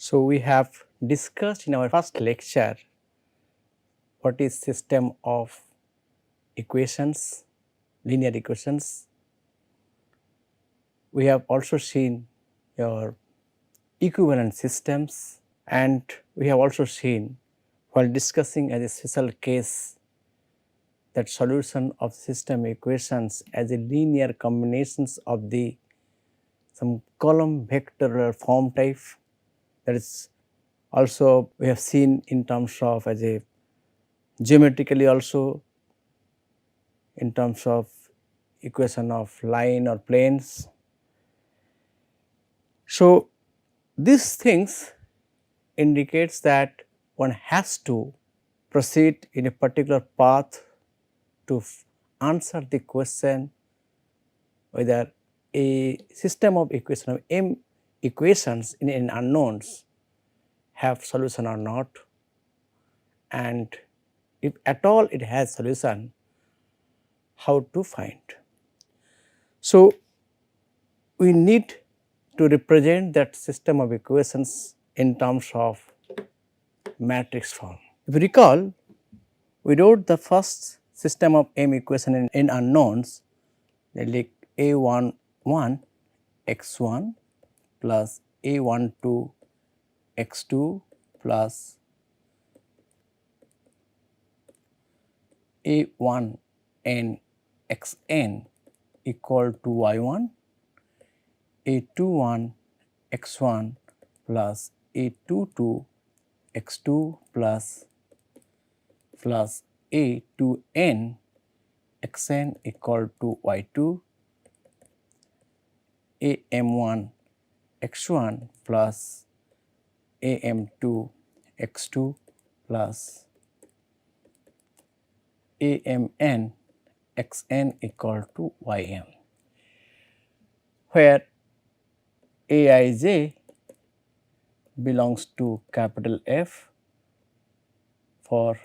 So, we have discussed in our first lecture what is system of equations, linear equations. We have also seen your equivalent systems, and we have also seen while discussing as a special case that solution of system equations as a linear combinations of the some column vector form type, that is also we have seen in terms of as a geometrically also in terms of equation of line or planes. So, these things indicates that one has to proceed in a particular path to answer the question whether a system of equation of m equations in an unknowns have solution or not, and if at all it has solution, how to find. So, we need to represent that system of equations in terms of matrix form. If you recall, we wrote the first system of m equation in unknowns, like a11 x1 plus a12 x2 plus a1n xn equal to y1, a21 x1 plus a22 x2 plus a2n xn equal to y2, am1 x1 plus am2 x2 plus amn xn equal to ym, where aij belongs to capital F for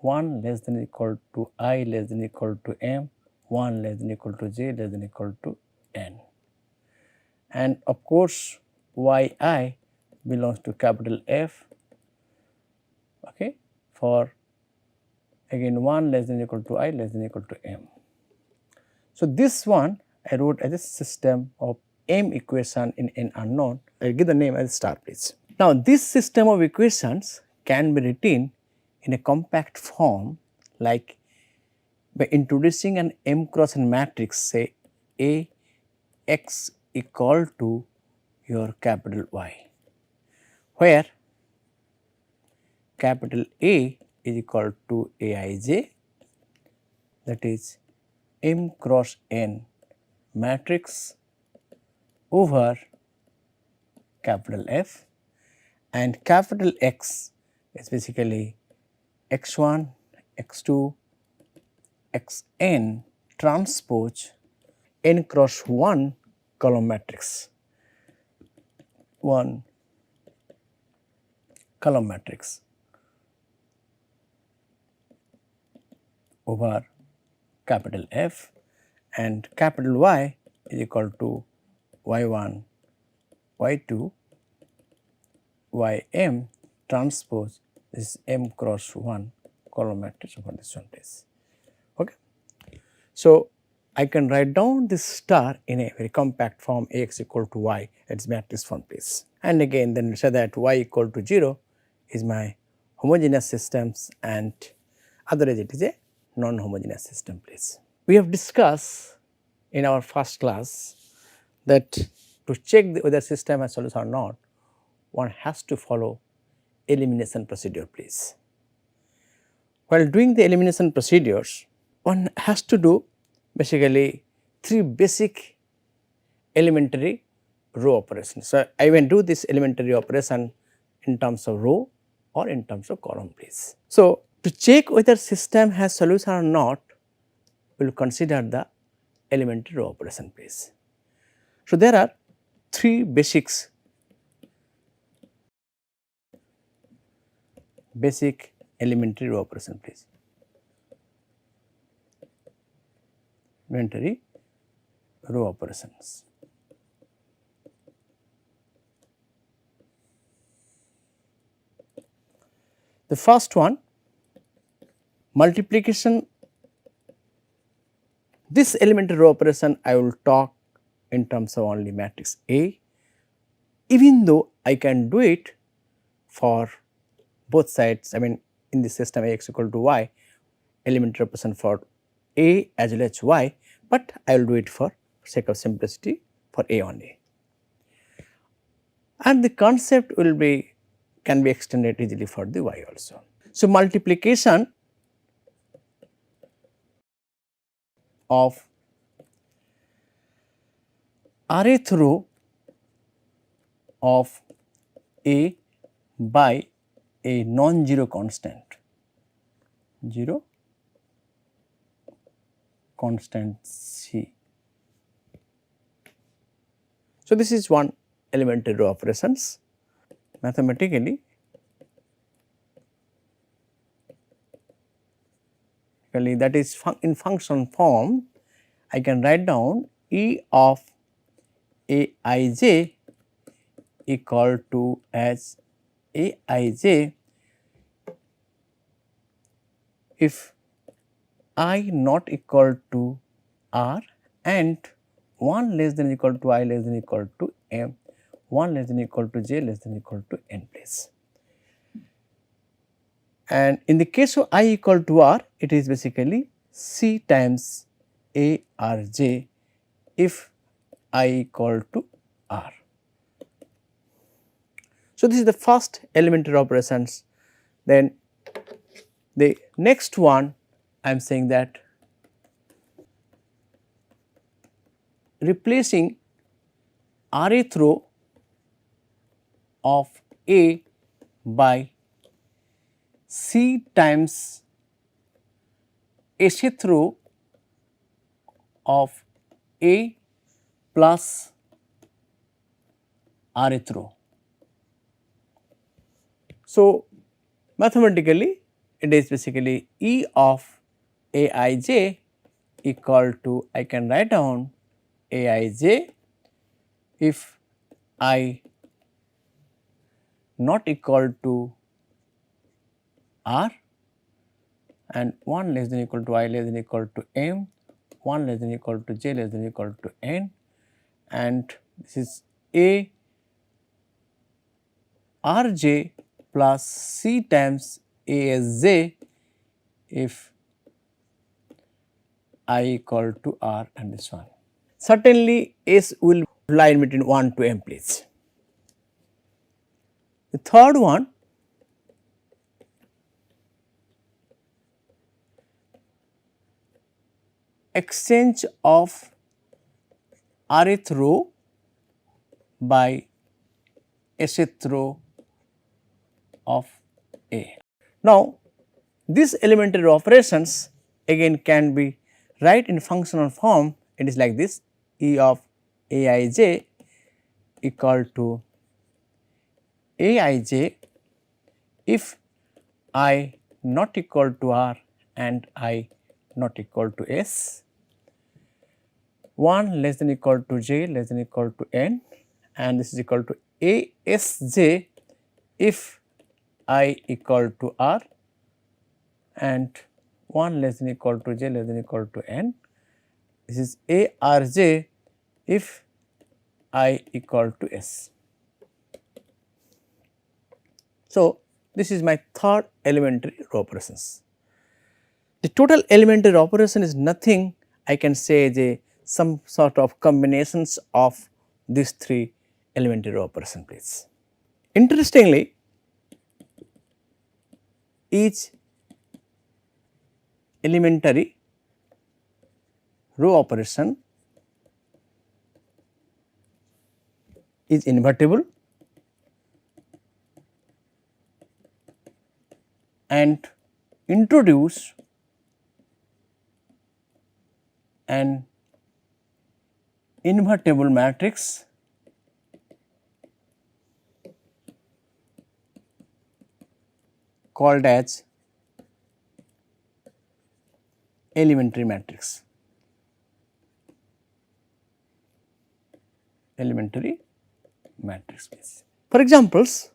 1 less than equal to I less than equal to m, 1 less than equal to j less than equal to n. And of course, yi belongs to capital F, okay, for again 1 less than equal to I less than equal to m. So, this one I wrote as a system of m equation in an unknown. I will give the name as star please. Now, this system of equations can be written in a compact form like by introducing an m cross n matrix, say A x equal to your capital Y, where capital A is equal to aij, that is m cross n matrix over capital F, and capital X is basically x1, x2, xn transpose n cross 1 column matrix, 1 column matrix over capital F, and capital Y is equal to y1, y2, ym transpose is m cross 1 column matrix over this one place. Okay. So, I can write down this star in a very compact form Ax equal to y, that is matrix form please. And again then we say that y equal to 0 is my homogeneous systems and otherwise it is a non-homogeneous system please. We have discussed in our first class that to check whether system has solution or not, one has to follow elimination procedure please. While doing the elimination procedures, one has to do basically 3 basic elementary row operations. So, I will do this elementary operation in terms of row or in terms of column please. So, to check whether system has solution or not, we will consider the elementary row operation please. So, there are 3 basic elementary row operation please. Elementary row operations. The first one, multiplication, this elementary row operation I will talk in terms of only matrix A, even though I can do it for both sides. I mean, in the system Ax equal to y, elementary operation for A as well as y, but I will do it for sake of simplicity for A only. And the concept will be, can be extended easily for the y also. So, multiplication of rth row of A by a non-zero constant, zero constant C. So, this is one elementary row operations. Mathematically, that is in function form, I can write down E of Aij equal to as Aij if I not equal to r and 1 less than equal to I less than equal to m, 1 less than equal to j less than equal to n place. And in the case of I equal to r, it is basically C times A r j if I equal to r. So, this is the first elementary operations. Then the next one I am saying that replacing rth row of A by C times sth row of A plus rth row. So, mathematically it is basically E of Aij equal to, I can write down Aij if I not equal to r and 1 less than equal to I less than equal to m, 1 less than equal to j less than equal to n, and this is A rj plus C times Asj if I equal to r and this one. Certainly S will lie in between 1 to m please. The third one, exchange of rth row by sth row of A. Now, these elementary operations again can be write in functional form. It is like this: E of Aij equal to Aij if I not equal to r and I not equal to s, 1 less than equal to j less than equal to n, and this is equal to Asj if I equal to r and 1 less than equal to j less than equal to n. This is Arj if I equal to s. So, this is my third elementary row operations. The total elementary operation is nothing, I can say as some sort of combinations of these three elementary row operations please. Interestingly, each elementary row operation is invertible and introduce an invertible matrix called as elementary matrix. Elementary matrix space. For examples,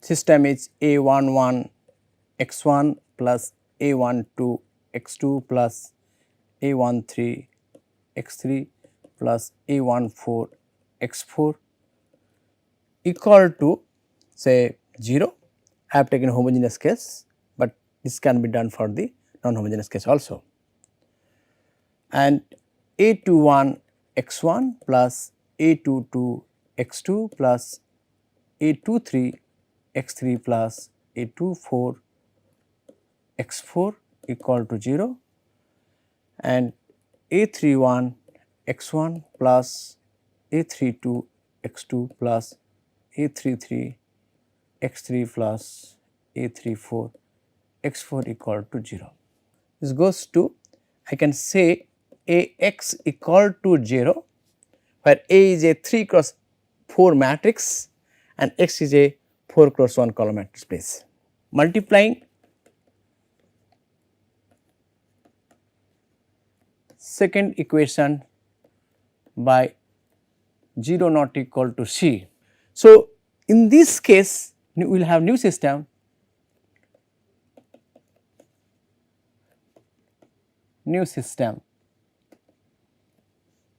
system is A11 x1 plus A12 x2 plus A13 x3 plus A14 x4 equal to say 0. I have taken homogeneous case, but this can be done for the non-homogeneous case also. And A21 x1 plus A22 x2 plus A23 x3 plus A24 x4 equal to 0, and A31 x1 plus A32 x2 plus A33 x3 plus A34 x4 equal to 0. This goes to, I can say Ax equal to 0, where A is a 3 cross 4 matrix and X is a 4 cross 1 column matrix space. Multiplying second equation by 0 not equal to C. So, in this case we will have new system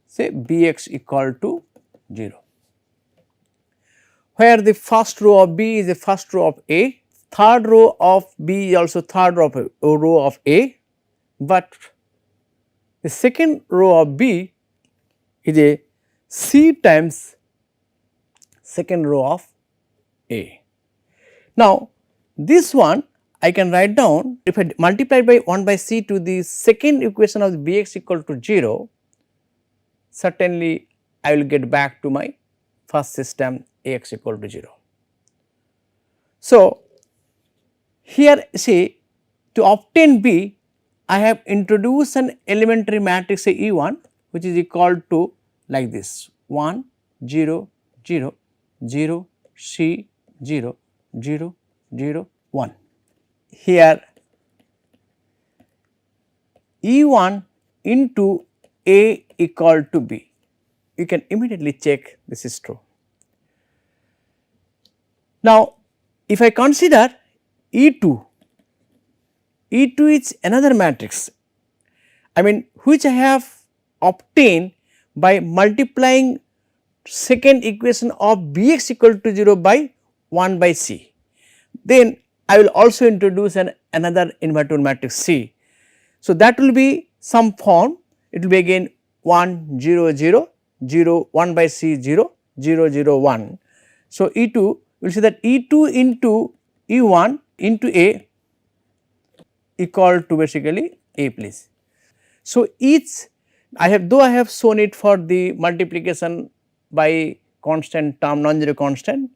say Bx equal to 0, where the first row of B is the first row of A, third row of B is also third row of A, but the second row of B is a C times second row of A. Now, this one I can write down, if I multiply by 1 by C to the second equation of the Bx equal to 0, certainly I will get back to my first system Ax equal to 0. So, here see, to obtain B, I have introduced an elementary matrix say E1, which is equal to like this 1 0 0 0 C 0 0 0 1. Here E1 into A equal to B, you can immediately check this is true. Now, if I consider E2, E2 is another matrix, I mean which I have obtained by multiplying second equation of Bx equal to 0 by 1 by C. Then I will also introduce another invertible matrix C. So, that will be some form, it will be again 1 0 0 0 1 by C 0 0 0 1. So, E2 we will see that E2 into E1 into A equal to basically A please. So, each I have shown it for the multiplication by constant term non-zero constant,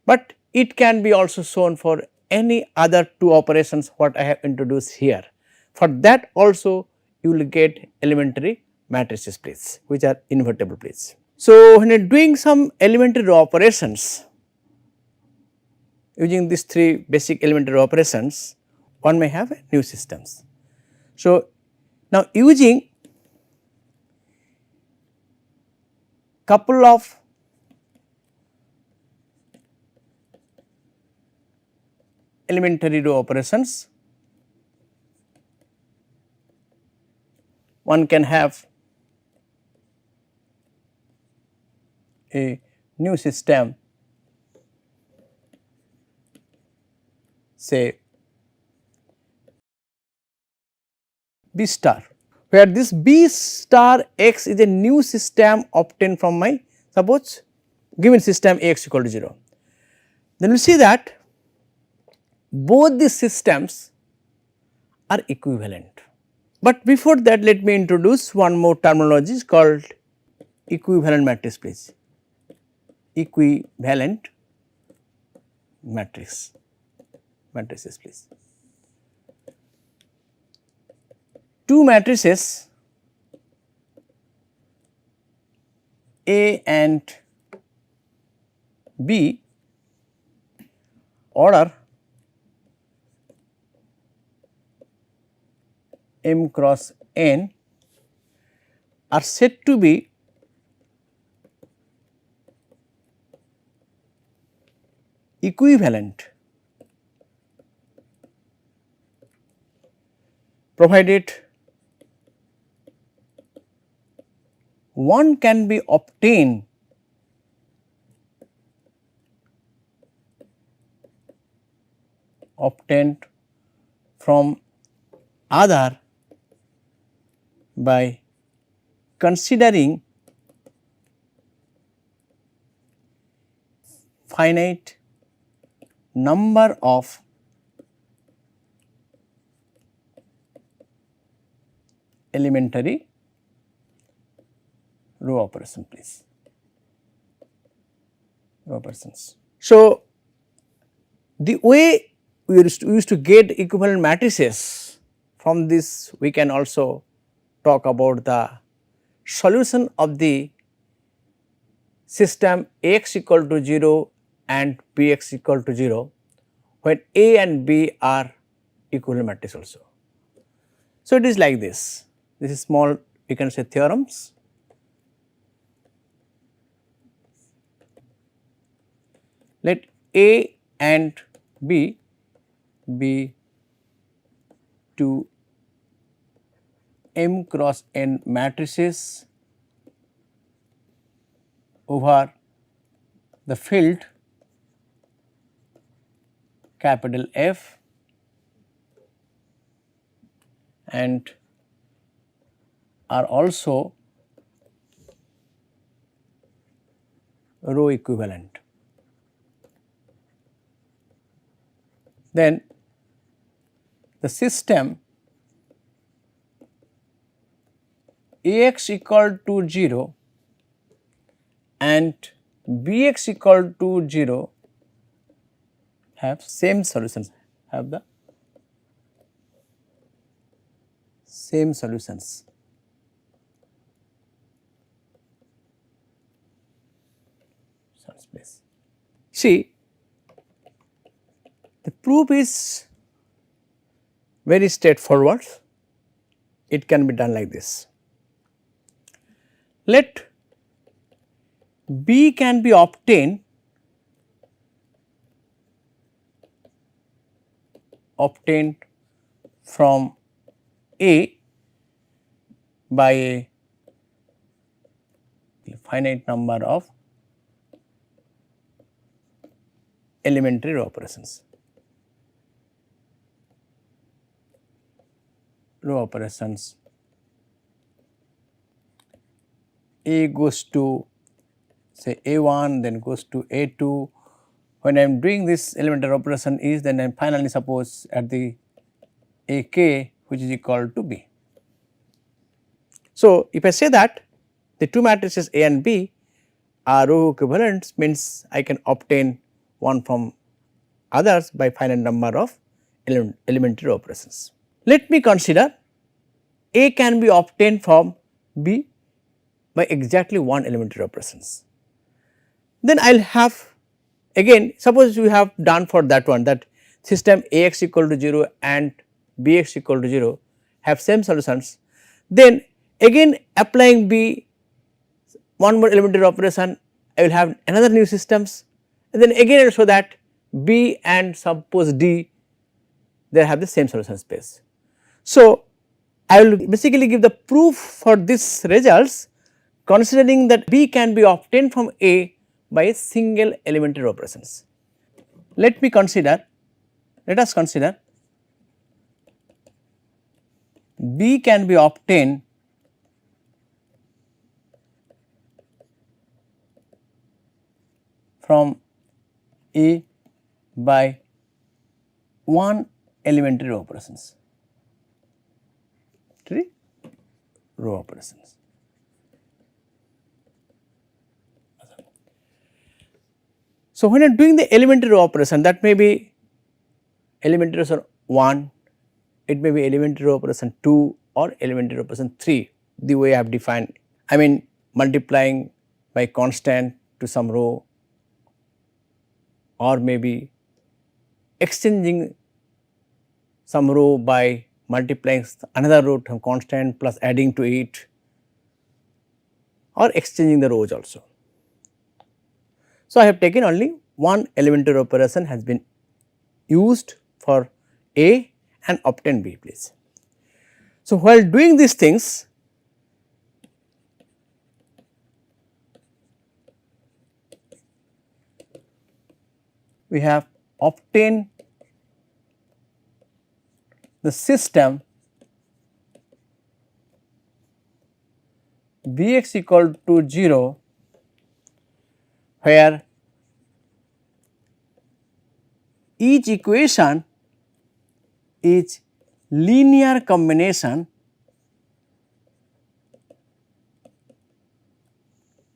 but it can be also shown for any other two operations what I have introduced here. For that also you will get elementary matrices please, which are invertible please. So, when you are doing some elementary row operations using these three basic elementary row operations, one may have new systems. So, now using couple of elementary row operations, one can have a new system say B star, where this B star x is a new system obtained from my suppose given system Ax equal to 0. Then we see that both these systems are equivalent. But before that let me introduce one more terminology called equivalent matrix please, equivalent matrices please. Two matrices A and B order m cross n are said to be equivalent provided one can be obtained from other by considering finite number of elementary row operation, please, row operations. So, the way we used to get equivalent matrices, from this we can also talk about the solution of the system Ax equal to 0 and Bx equal to 0 when A and B are equivalent matrix also. So, it is like this is small, we can say theorems. Let A and B be two m cross n matrices over the field capital F and are also row equivalent. Then the system Ax equal to 0 and Bx equal to 0 have same solutions, have the same solutions. See, the proof is very straightforward, it can be done like this. Let B can be obtained from A by a finite number of elementary row operations. A goes to say A1, then goes to A2. When I am doing this elementary operation is, then I am finally suppose at the AK which is equal to B. So, if I say that the two matrices A and B are row equivalents, means I can obtain one from others by finite number of elementary operations. Let me consider A can be obtained from B by exactly one elementary operations. Then I will have again, suppose we have done for that one, that system Ax equal to 0 and Bx equal to 0 have same solutions. Then again applying B one more elementary operation, I will have another new systems, and then again I will show that B and suppose D they have the same solution space. So, I will basically give the proof for this results considering that B can be obtained from A by a single elementary operations. Let us consider B can be obtained from A by one elementary row operations, row operations. So, when I am doing the elementary row operation, that may be elementary operation 1, it may be elementary row operation 2 or elementary row operation 3, the way I have defined, I mean multiplying by constant to some row or maybe exchanging some row by multiplying another row from constant plus adding to it or exchanging the rows also. So, I have taken only one elementary operation has been used for A and obtain B, please. So, while doing these things, we have obtained the system Bx equal to 0, where each equation is linear combination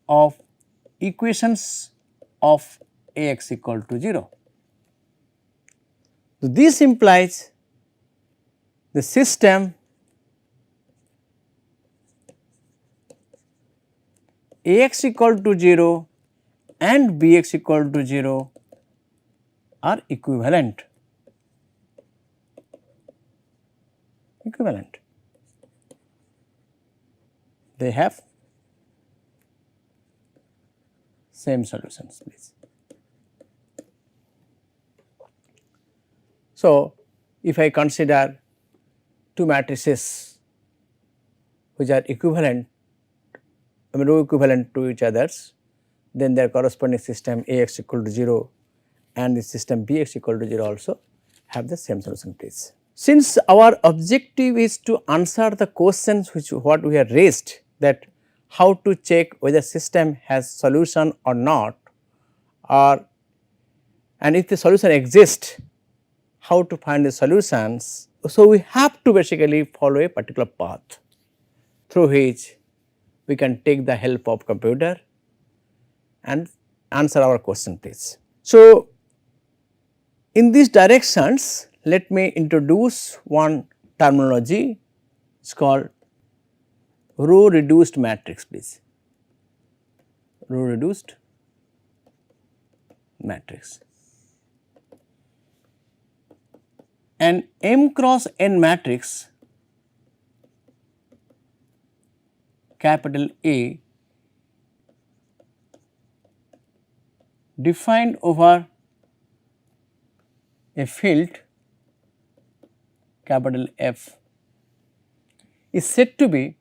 of equations of Ax equal to 0. So, this implies the system Ax equal to 0 and Bx equal to 0 are equivalent. They have same solutions, please. So, if I consider two matrices which are equivalent, row equivalent to each others, then their corresponding system Ax equal to 0 and the system Bx equal to 0 also have the same solution, please. Since our objective is to answer the questions which what we have raised, that how to check whether system has solution or not, or and if the solution exists, how to find the solutions. So, we have to basically follow a particular path through which we can take the help of computer and answer our question, please. So, in these directions, let me introduce one terminology, it is called row reduced matrix, please. Row reduced matrix. An M cross N matrix, capital A, defined over a field capital F, is said to be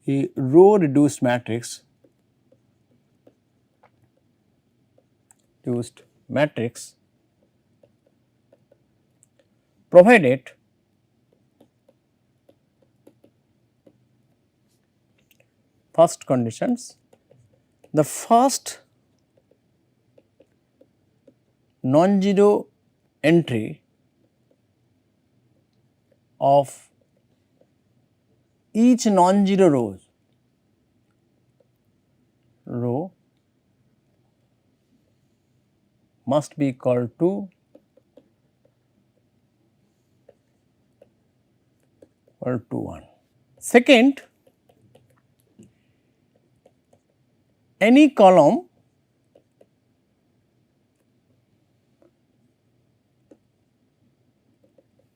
a row reduced matrix, provided first conditions, the first non-zero entry of each non-zero row must be equal to 1. Second, any column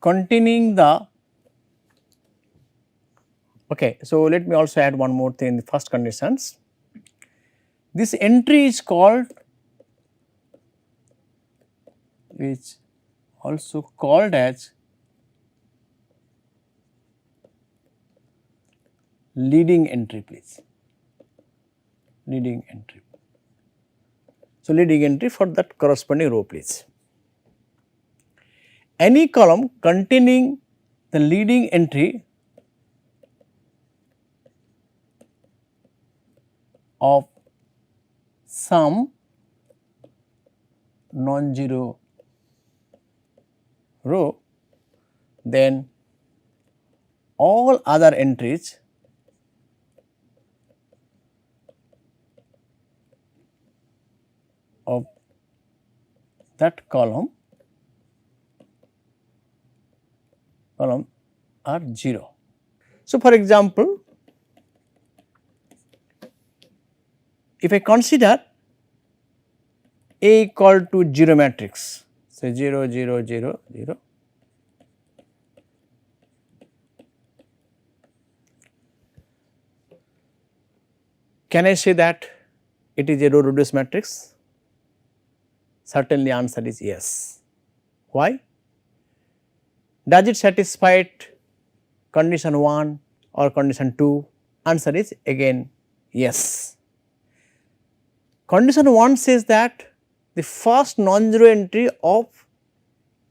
containing the so let me also add one more thing in the first conditions. This entry is called as leading entry, please. Leading entry. So, leading entry for that corresponding row, please. Any column containing the leading entry of some non-zero row, then all other entries of that column are 0. So, for example, if I consider A equal to 0 matrix, say 0, 0, 0, 0, Can I say that it is a row reduced matrix? Certainly answer is yes. Why? Does it satisfy condition 1 or condition 2? Answer is again yes. Condition 1 says that the first non-zero entry of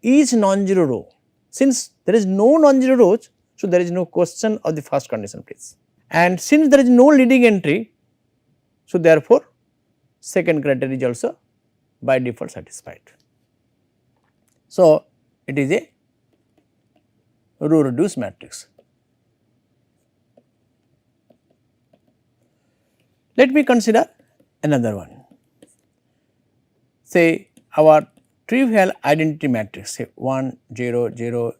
each non-zero row. Since there is no non-zero rows, so there is no question of the first condition please. And since there is no leading entry, so therefore second criteria is also by default satisfied. So it is a row reduced matrix. Let me consider another one. Say our trivial identity matrix, say 1 0 0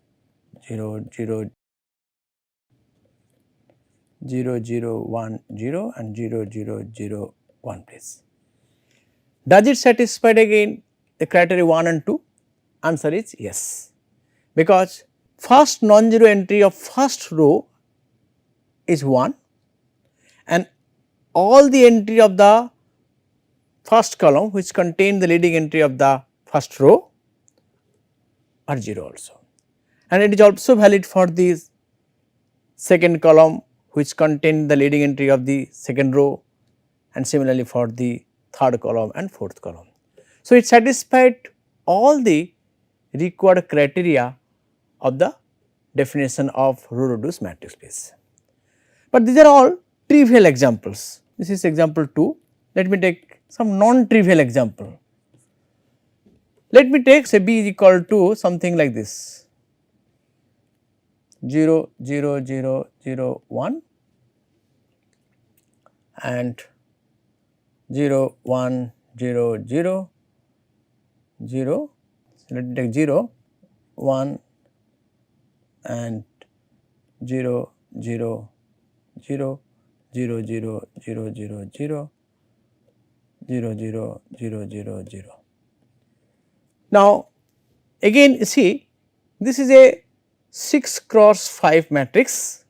0 0 0 0 1 0 and 0 0 0 1 please. Does it satisfy again the criteria 1 and 2? Answer is yes, because first non-zero entry of first row is 1 and all the entry of the first column which contain the leading entry of the first row are 0 also, and it is also valid for the second column which contain the leading entry of the second row, and similarly for the third column and fourth column. So, it satisfied all the required criteria of the definition of row reduced matrix space. But these are all trivial examples. This is example 2. Let me take some non-trivial example. Let me take say B is equal to something like this 0 0 0 0 1 and 0 1 0 0 0. So, let me take 0 1 and 0 0 0 0 0 0 0 0 0 0 0 0 0. Now, again see this is a 6 cross 5 matrix,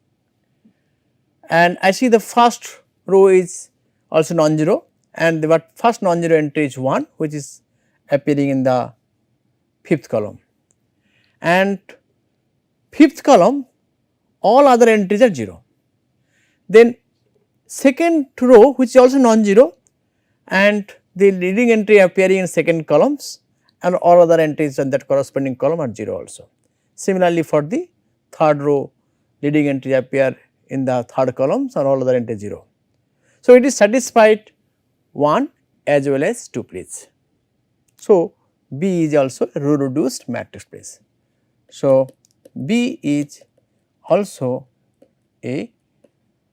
and I see the first row is also non-zero, and the first non-zero entry is 1 which is appearing in the fifth column, and fifth column all other entries are 0. Then second row which is also non-zero and the leading entry appearing in second columns, and all other entries in that corresponding column are 0 also. Similarly, for the third row leading entry appear in the third columns and all other entries 0. So, it is satisfied 1 as well as 2 please. So, B is also a row reduced matrix please. So, B is also a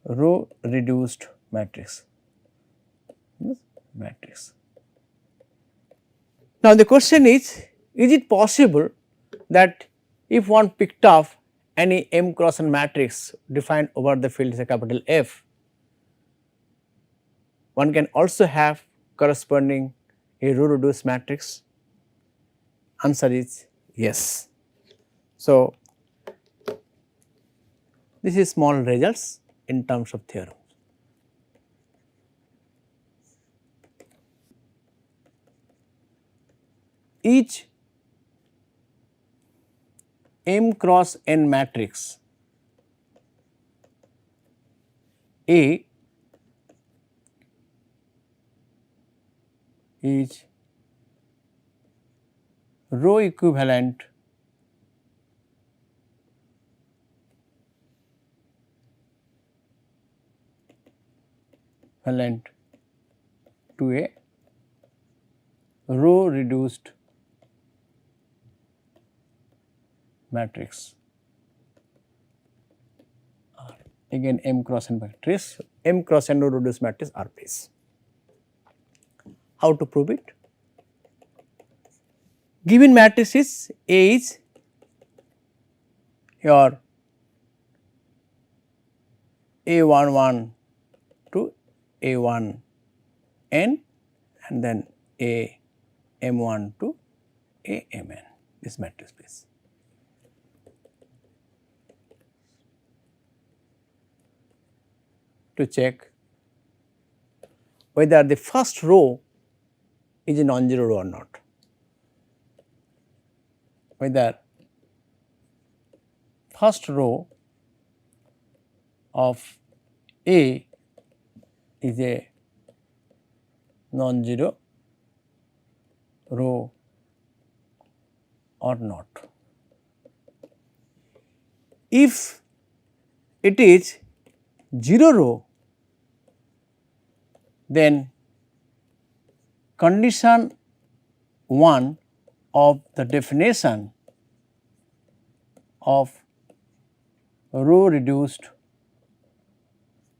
row reduced matrix. Now, the question is it possible that if one picked up any m cross n matrix defined over the field say capital F, one can also have corresponding a row reduced matrix? Answer is yes. So, this is small results in terms of theorem. Each m cross n matrix A is row equivalent to a row reduced matrix. Again m cross n matrix, m cross n row reduced matrix R please. How to prove it? Given matrix is A is your A11 to A1 n and then A m1 to A mn, this matrix please. To check whether the first row is a non-zero row or not, whether first row of A is a non-zero row or not. If it is 0 row, then condition 1 of the definition of row reduced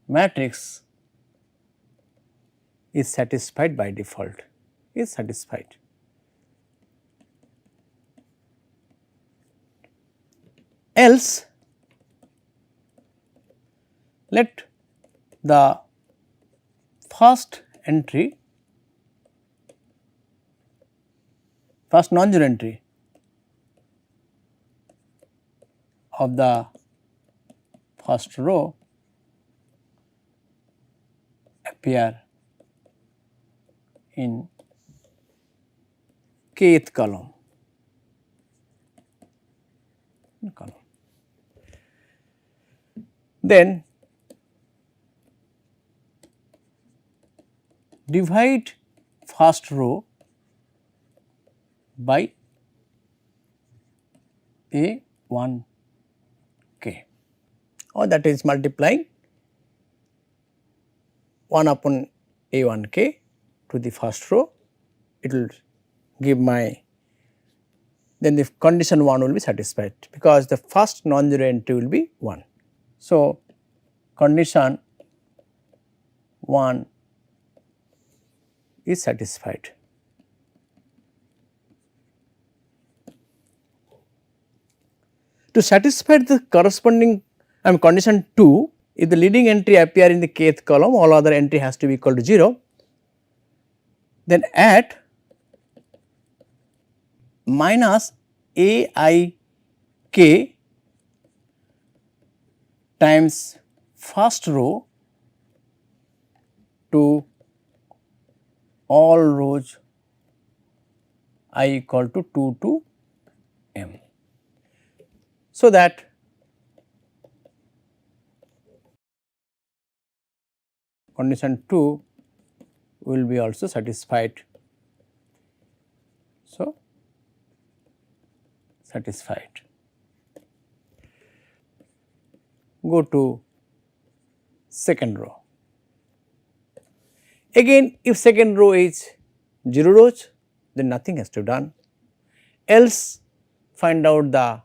matrix is satisfied by default, is satisfied. Else, let the first entry, first non-zero entry of the first row appear in kth column. Then divide first row by A1 k, or that is multiplying 1 upon A1 k to the first row, it will give my, then the condition 1 will be satisfied, because the first non-zero entry will be 1. So, condition 1 is satisfied. To satisfy the corresponding condition 2, if the leading entry appear in the kth column, all other entry has to be equal to 0, then add minus A I k times first row to all rows I equal to 2 to m. So that condition 2 will be also satisfied. So, satisfied. Go to second row. Again, if second row is 0 rows, then nothing has to be done, else find out the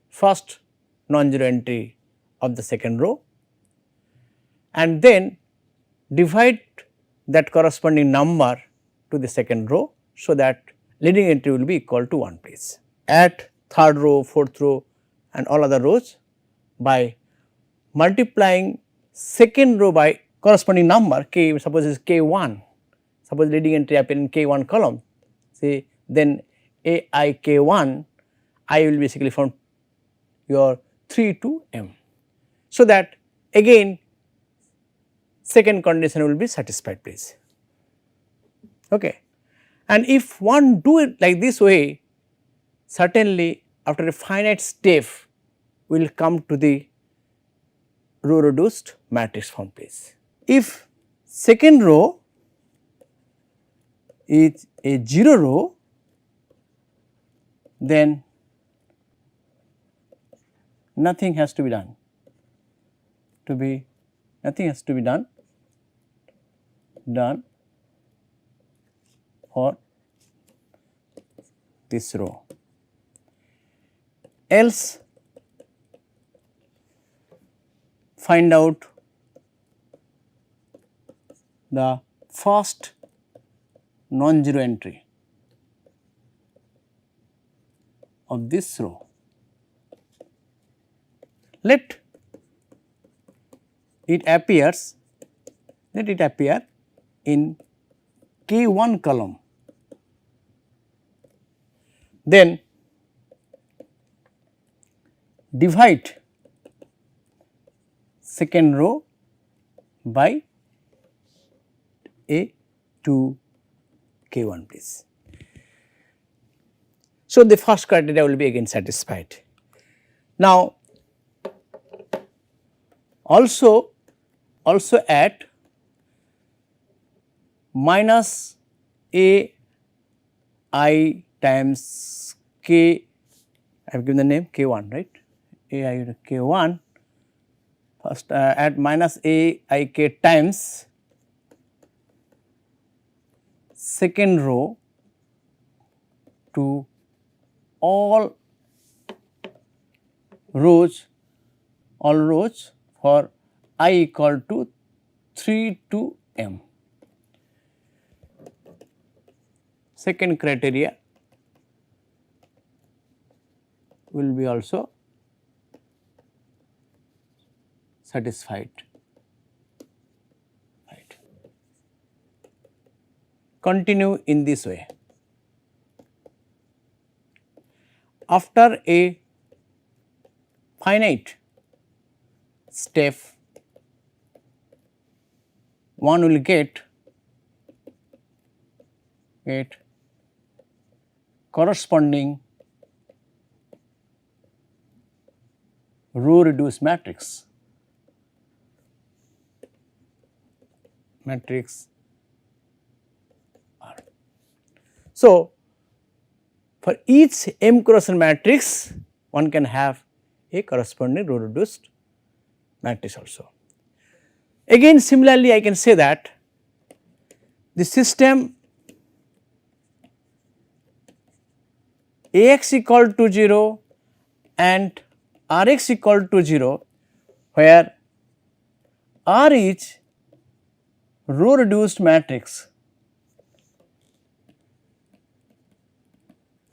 first non-zero entry of the second row and then divide that corresponding number to the second row, so that leading entry will be equal to 1 please. Add third row, fourth row and all other rows by multiplying second row by corresponding number k, suppose is k1, suppose leading entry appear in k1 column, say then A I k1, I will basically found your 3 to m. So that again second condition will be satisfied please. Okay. And if one do it like this way, certainly after a finite step we will come to the row reduced matrix form please. If second row is a 0 row, then nothing has to be done, nothing has to be done for this row, else find out the first non-zero entry of this row. Let it appear in k1 column, then divide second row by A to K1 please. So, the first criteria will be again satisfied. Now, also at minus A I times K, I have given the name K1, right, A I K1, first at minus A I K times second row to all rows for I equal to 3 to m. Second criteria will be also satisfied. Right. Continue in this way. After a finite step, one will get corresponding row reduced matrix R. So, for each m cross n matrix, one can have a corresponding row reduced matrix also. Again similarly, I can say that the system Ax equal to 0 and Rx equal to 0, where R is row reduced matrix,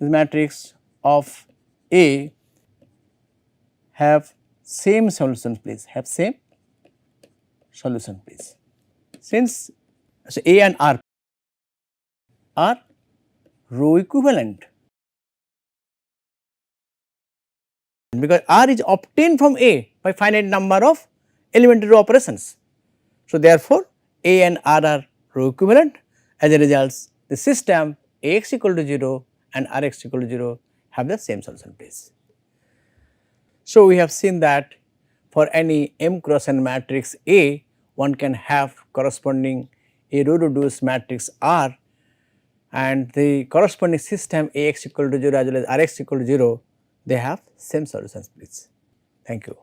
the matrix of A have same solution please, since so A and R are row equivalent, because R is obtained from A by finite number of elementary row operations. So, therefore, A and R are row equivalent. As a result, the system Ax equal to 0 and Rx equal to 0 have the same solution please. So, we have seen that for any m cross n matrix A, one can have corresponding a row reduced matrix R, and the corresponding system Ax equal to 0 as well as Rx equal to 0, they have same solutions please. Thank you.